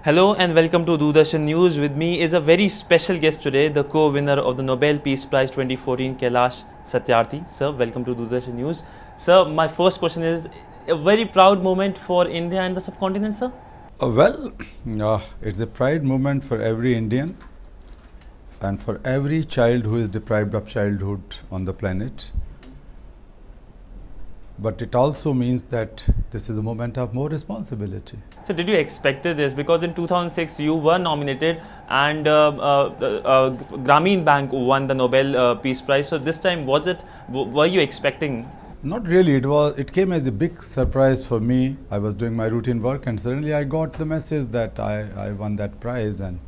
Hello and welcome to Doordarshan News. With me is a very special guest today, the co-winner of the Nobel Peace Prize 2014, Kailash Satyarthi. Sir, welcome to Doordarshan News. Sir, my first question is a very proud moment for India and the subcontinent, sir? It's a pride moment for every Indian and for every child who is deprived of childhood on the planet. But it also means that this is a moment of more responsibility. So did you expect this? Because in 2006 you were nominated and Grameen Bank won the Nobel Peace Prize. So this time were you expecting? Not really. It came as a big surprise for me. I was doing my routine work and suddenly I got the message that I won that prize, and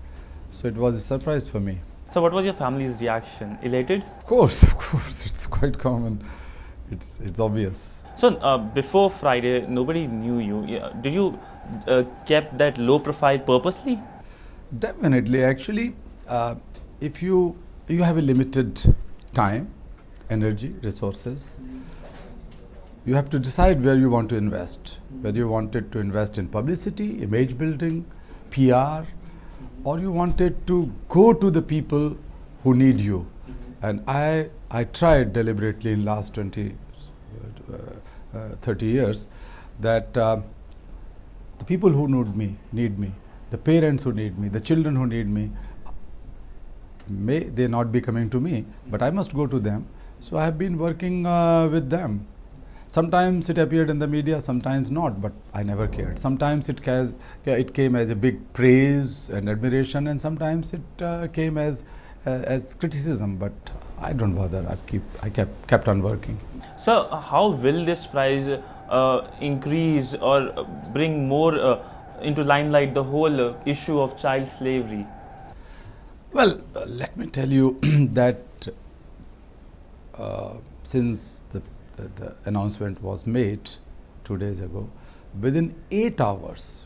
so it was a surprise for me. So what was your family's reaction? Elated? Of course, it's quite common. It's obvious. So before Friday, nobody knew you. Did you kept that low profile purposely? Definitely. Actually, if you have a limited time, energy, resources, you have to decide where you want to invest. Whether you wanted to invest in publicity, image building, PR, or you wanted to go to the people who need you. And I tried deliberately in last 30 years that the people who need me, the parents who need me, the children who need me, may they not be coming to me, but I must go to them. So I have been working with them. Sometimes it appeared in the media, sometimes not, but I never cared. Sometimes it came as a big praise and admiration, and sometimes it came as criticism, but I don't bother. I kept on working. So how will this prize increase or bring more into limelight the whole issue of child slavery? Well, let me tell you that since the announcement was made 2 days ago, within 8 hours,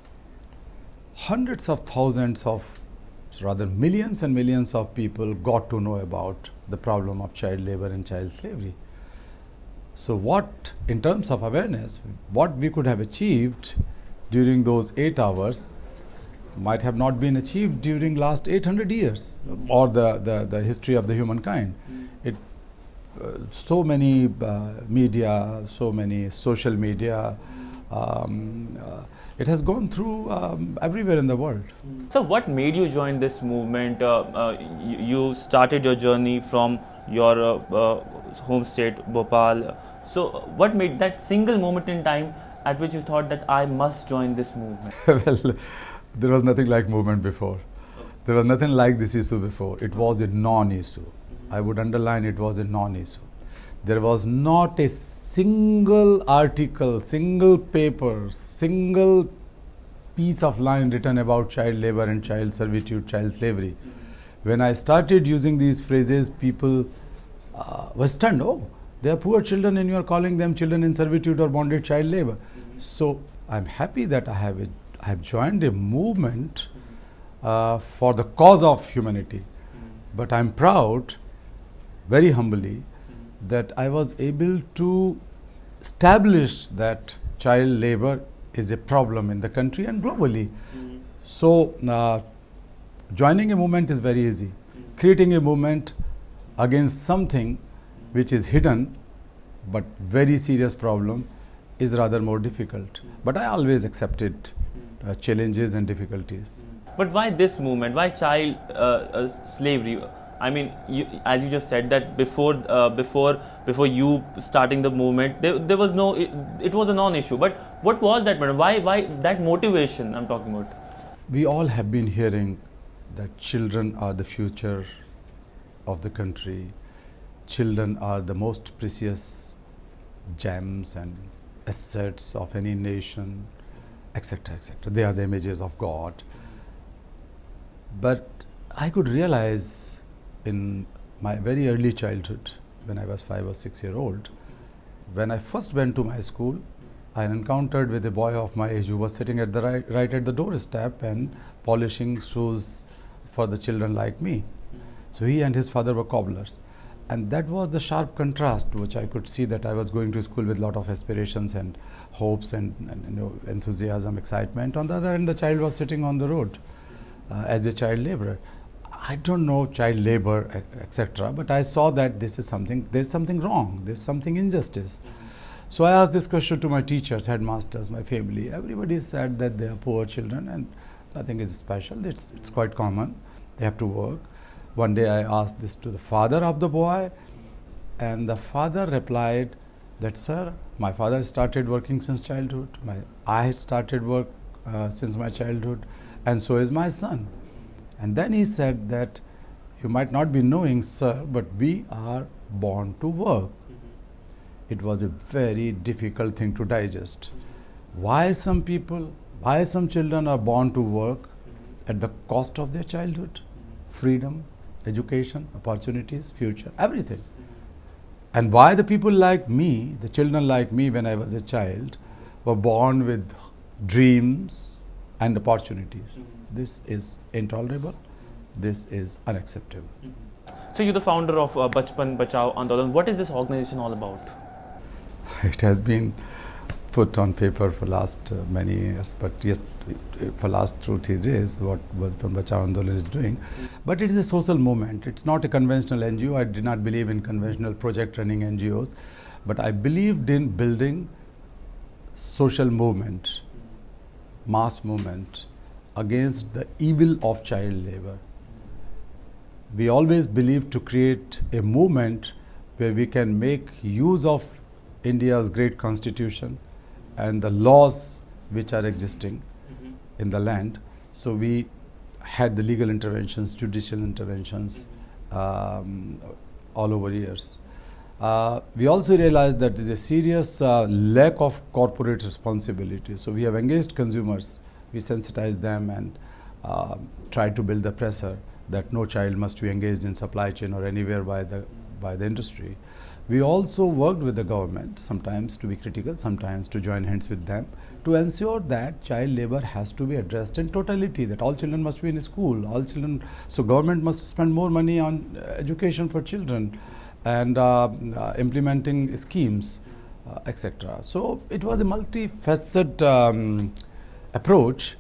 hundreds of thousands of, rather millions and millions of people got to know about the problem of child labor and child slavery. So what, in terms of awareness, what we could have achieved during those 8 hours might have not been achieved during last 800 years or the history of the humankind. So many media, so many social media, it has gone through everywhere in the world. So what made you join this movement? You started your journey from your home state, Bhopal. So what made that single moment in time at which you thought that I must join this movement? Well, there was nothing like movement before. There was nothing like this issue before. It was a non-issue. I would underline, it was a non-issue. There was not a single article, single paper, single piece of line written about child labor and child servitude, child slavery. When I started using these phrases, people were stunned. Oh, they are poor children and you are calling them children in servitude or bonded child labor. So I'm happy that I have joined a movement for the cause of humanity. But I'm proud, very humbly, that I was able to establish that child labor is a problem in the country and globally. So joining a movement is very easy. Creating a movement against something which is hidden but very serious problem is rather more difficult. But I always accepted challenges and difficulties. But why this movement? Why child slavery? I mean, as you just said that before you starting the movement, there was no. It was a non-issue. But what was that moment? Why that motivation? I'm talking about. We all have been hearing that children are the future of the country. Children are the most precious gems and assets of any nation, etc., etc. They are the images of God. But I could realize in my very early childhood, when I was 5 or 6 years old, when I first went to my school, I encountered with a boy of my age who was sitting at the right at the doorstep and polishing shoes for the children like me. So he and his father were cobblers. And that was the sharp contrast, which I could see, that I was going to school with a lot of aspirations and hopes and enthusiasm, excitement. On the other hand, the child was sitting on the road as a child laborer. I don't know child labor, etc. But I saw that there's something wrong, there's something injustice. So I asked this question to my teachers, headmasters, my family. Everybody said that they are poor children and nothing is special. It's quite common. They have to work. One day I asked this to the father of the boy, and the father replied that, sir, my father started working since childhood. I started work since my childhood, and so is my son. And then he said that, you might not be knowing, sir, but we are born to work. It was a very difficult thing to digest. Why some children are born to work at the cost of their childhood, freedom, education, opportunities, future, everything. And why the people like me, the children like me when I was a child, were born with dreams and opportunities. This is intolerable. This is unacceptable. So you're the founder of Bachpan, Bachao, Andolan. What is this organization all about? It has been put on paper for last many years, but yes, for last 2-3 days, what Bachpan, Bachao, Andolan is doing. But it is a social movement. It's not a conventional NGO. I did not believe in conventional project running NGOs, but I believed in building social movement, mass movement against the evil of child labor. We always believed to create a movement where we can make use of India's great constitution and the laws which are existing in the land. So we had the legal interventions, judicial interventions all over years. We also realized that there is a serious lack of corporate responsibility. So we have engaged consumers, we sensitize them and try to build the pressure that no child must be engaged in supply chain or anywhere by the industry. We also worked with the government, sometimes to be critical, sometimes to join hands with them, to ensure that child labor has to be addressed in totality, that all children must be in school, so government must spend more money on education for children and implementing schemes, etc. So it was a multifaceted approach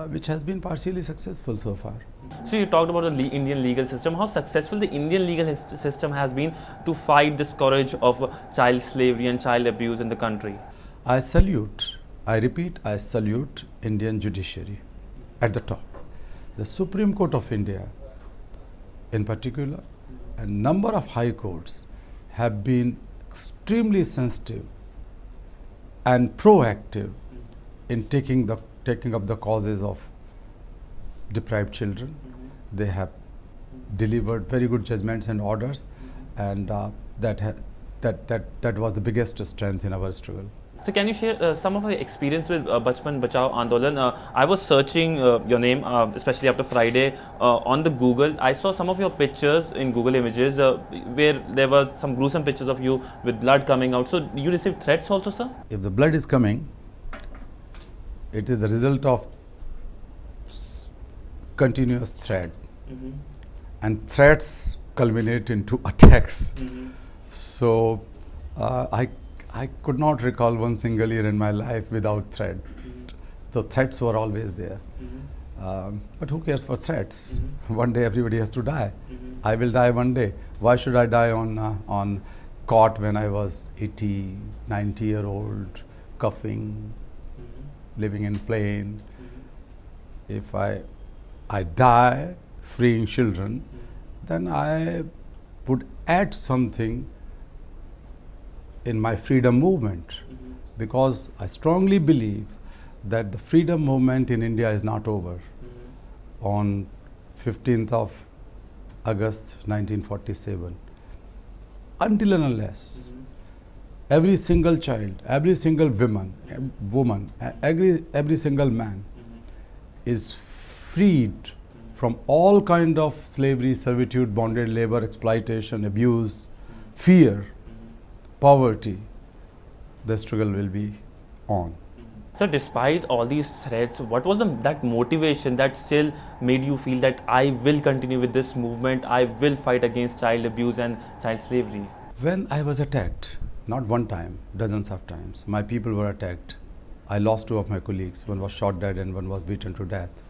which has been partially successful so far. So you talked about the Indian legal system. How successful the Indian legal system has been to fight the scourge of child slavery and child abuse in the country? I salute, I repeat, I salute Indian judiciary at the top. The Supreme Court of India in particular, a number of high courts have been extremely sensitive and proactive in taking up the causes of deprived children. They have delivered very good judgments and orders, and that was the biggest strength in our struggle. So can you share some of your experience with Bachpan, Bachao, Andolan? I was searching your name, especially after Friday, on the Google. I saw some of your pictures in Google Images where there were some gruesome pictures of you with blood coming out. So you received threats also, sir? If the blood is coming, it is the result of continuous threat, and threats culminate into attacks. So I could not recall one single year in my life without threat. So threats were always there. But who cares for threats? One day everybody has to die. I will die one day. Why should I die on cot when I was 80, 90-year-old, coughing, living in plane? If I die freeing children, then I would add something in my freedom movement, because I strongly believe that the freedom movement in India is not over. On 15th of August 1947, until and unless every single child, every single woman, every single man is freed from all kind of slavery, servitude, bondage, labor, exploitation, abuse, fear, poverty, the struggle will be on. So despite all these threats, what was that motivation that still made you feel that I will continue with this movement, I will fight against child abuse and child slavery? When I was attacked, not one time, dozens of times, my people were attacked. I lost two of my colleagues. One was shot dead and one was beaten to death.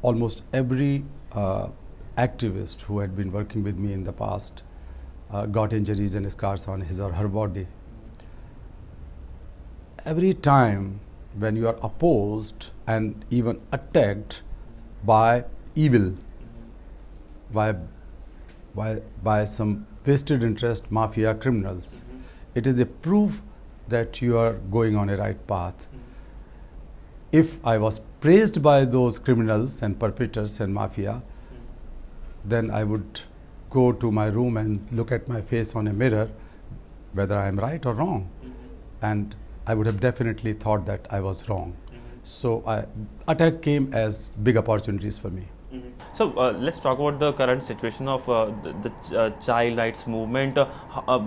Almost every activist who had been working with me in the past got injuries and scars on his or her body. Every time when you are opposed and even attacked by evil, by some vested interest mafia criminals, it is a proof that you are going on a right path. If I was praised by those criminals and perpetrators and mafia, then I would go to my room and look at my face on a mirror, whether I am right or wrong. And I would have definitely thought that I was wrong. So attack came as big opportunities for me. So let's talk about the current situation of the child rights movement.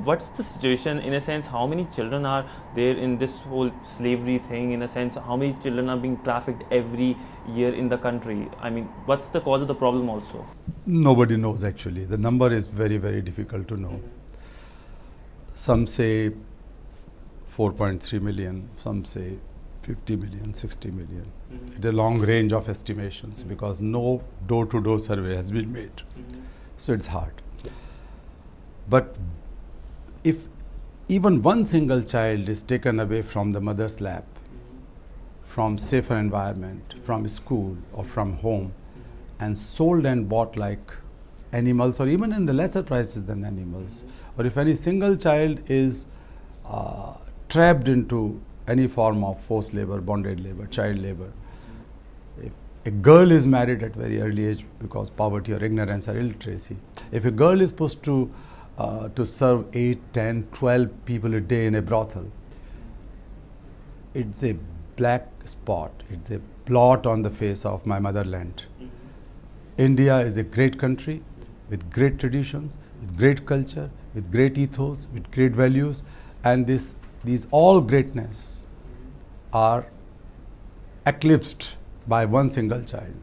What's the situation in a sense? How many children are there in this whole slavery thing? In a sense, how many children are being trafficked every year in the country? I mean, what's the cause of the problem also? Nobody knows actually. The number is very, very difficult to know. Some say 4.3 million, some say 50 million, 60 million. It's a long range of estimations because no door-to-door survey has been made. So it's hard. But if even one single child is taken away from the mother's lap, from safer environment, from school or from home, and sold and bought like animals or even in the lesser prices than animals, or if any single child is trapped into any form of forced labor, bonded labor, child labor. If a girl is married at very early age because poverty or ignorance or illiteracy, if a girl is supposed to serve 8, 10, 12 people a day in a brothel, it's a black spot, it's a blot on the face of my motherland. India is a great country with great traditions, with great culture, with great ethos, with great values, and these all greatness are eclipsed by one single child.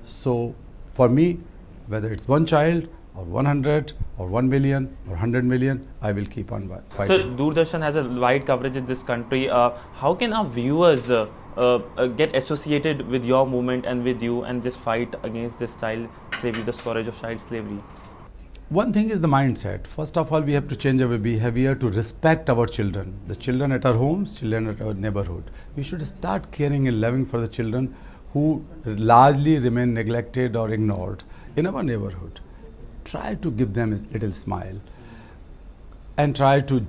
So for me, whether it's one child or 100 or 1 million or 100 million, I will keep on fighting. So Doordarshan has a wide coverage in this country. How can our viewers get associated with your movement and with you and just fight against this child slavery, the scourge of child slavery? One thing is the mindset. First of all, we have to change our behavior to respect our children. The children at our homes, children at our neighborhood. We should start caring and loving for the children who largely remain neglected or ignored in our neighborhood. Try to give them a little smile and try to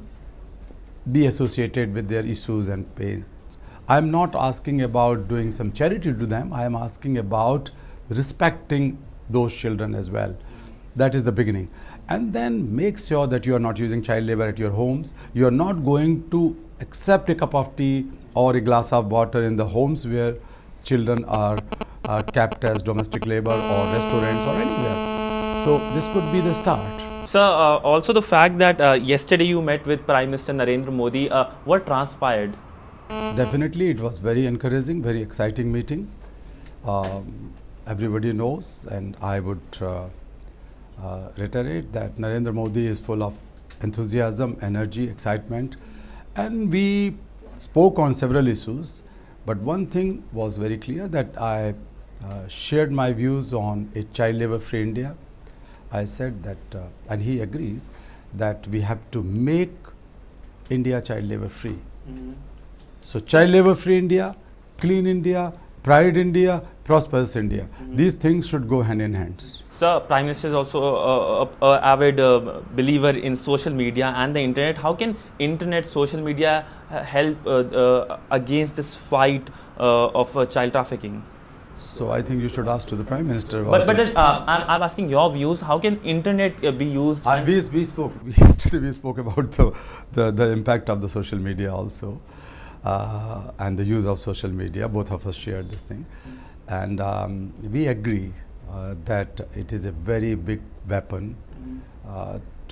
be associated with their issues and pains. I am not asking about doing some charity to them. I am asking about respecting those children as well. That is the beginning. And then make sure that you are not using child labor at your homes. You are not going to accept a cup of tea or a glass of water in the homes where children are kept as domestic labor or restaurants or anywhere. So this could be the start. Sir, also the fact that yesterday you met with Prime Minister Narendra Modi, what transpired? Definitely, it was very encouraging, very exciting meeting. Everybody knows, and I would reiterate that Narendra Modi is full of enthusiasm, energy, excitement, and we spoke on several issues. But one thing was very clear, that I shared my views on a child labor-free India. I said that, and he agrees, that we have to make India child labor-free. So child labor-free India, clean India, pride India, prosperous India. These things should go hand in hand. Sir, Prime Minister is also an avid believer in social media and the internet. How can internet, social media help against this fight of child trafficking? So I think you should ask to the Prime Minister. But I'm asking your views. How can internet be used? We spoke about the impact of the social media also, and the use of social media. Both of us shared this thing, and we agree that it is a very big weapon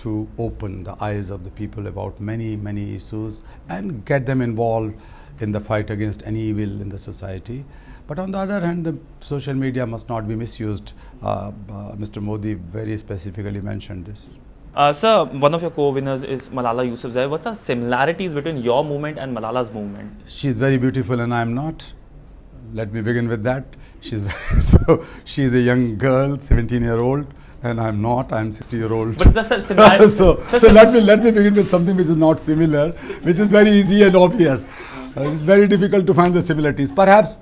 to open the eyes of the people about many, many issues and get them involved in the fight against any evil in the society. But on the other hand, the social media must not be misused. Mr. Modi very specifically mentioned this. Sir, one of your co-winners is Malala Yousafzai. What's the similarities between your movement and Malala's movement? She's very beautiful and I'm not. Let me begin with that. She's a young girl, 17-year-old, and I'm not. I'm 60-year-old. But that's a similarity. so let me begin with something which is not similar, which is very easy and obvious. It's very difficult to find the similarities. Perhaps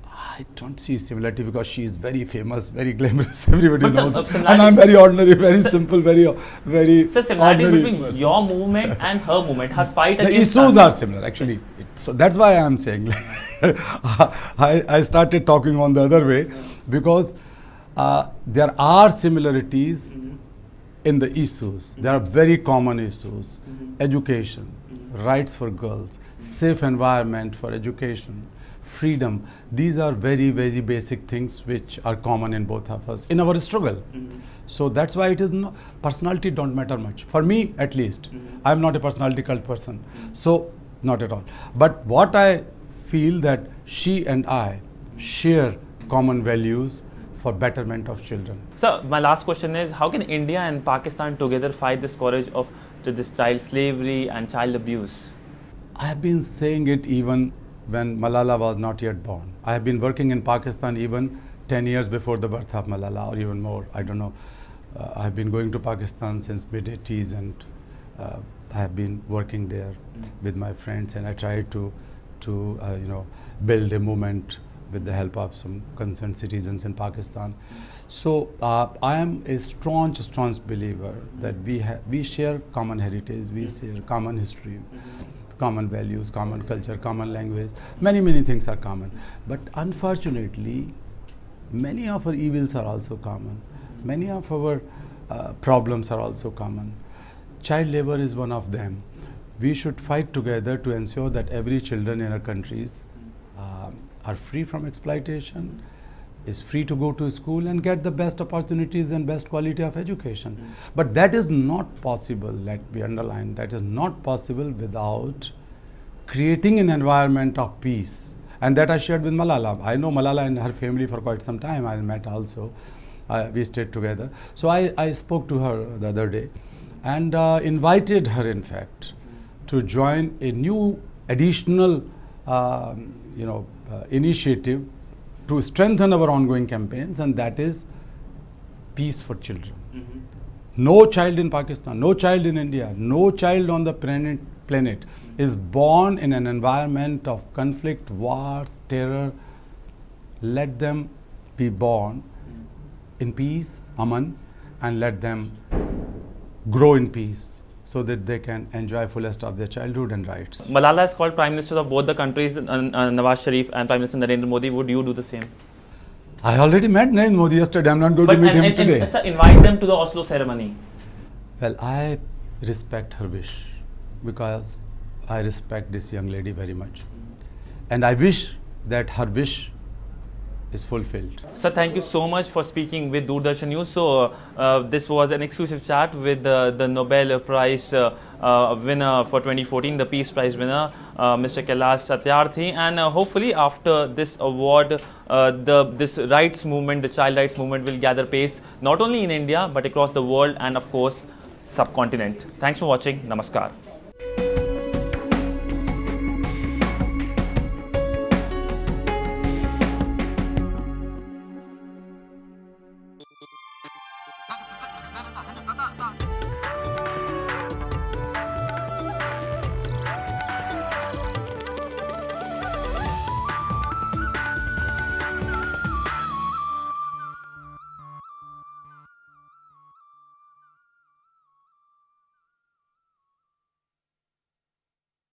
I don't see similarity because she is very famous, very glamorous. Everybody knows. And I'm very ordinary, very simple, very. So similarities between your movement and her movement, her fight against. The issues are similar, actually. So that's why I'm saying. I started talking on the other way because there are similarities in the issues. There are very common issues: education, rights for girls, safe environment for education, freedom. These are very, very basic things which are common in both of us in our struggle. So that's why it is no, personality don't matter much. For me, at least. I'm not a personality cult person. So, not at all. But what I feel that she and I share common values for betterment of children. So, my last question is, how can India and Pakistan together fight this scourge of this child slavery and child abuse? I have been saying it even when Malala was not yet born. I have been working in Pakistan even 10 years before the birth of Malala, or even more, I don't know. I have been going to Pakistan since mid-80s, and I have been working there with my friends, and I tried to build a movement with the help of some concerned citizens in Pakistan. So I am a staunch believer that we share common heritage, we share common history, common values, common culture, common language. Many things are common. But unfortunately, many of our evils are also common. Many of our problems are also common. Child labor is one of them. We should fight together to ensure that every children in our countries are free from exploitation, is free to go to school and get the best opportunities and best quality of education. But that is not possible, let me underline, that is not possible without creating an environment of peace. And that I shared with Malala. I know Malala and her family for quite some time. I met also. We stayed together. So I spoke to her the other day and invited her, in fact, to join a new additional initiative to strengthen our ongoing campaigns, and that is peace for children. No child in Pakistan, no child in India, no child on the planet is born in an environment of conflict, wars, terror. Let them be born in peace, Aman, and let them grow in peace, so that they can enjoy fullest of their childhood and rights. Malala is called Prime Minister of both the countries, Nawaz Sharif and Prime Minister Narendra Modi. Would you do the same? I already met Narendra Modi yesterday. I'm not going to meet him today. Sir, invite them to the Oslo ceremony. Well, I respect her wish because I respect this young lady very much. And I wish that her wish is fulfilled. Sir, thank you so much for speaking with Doordarshan News. So, this was an exclusive chat with the Nobel Prize winner for 2014, the Peace Prize winner, Mr. Kailash Satyarthi. And hopefully after this award, this rights movement, the child rights movement will gather pace, not only in India, but across the world and of course, subcontinent. Thanks for watching. Namaskar.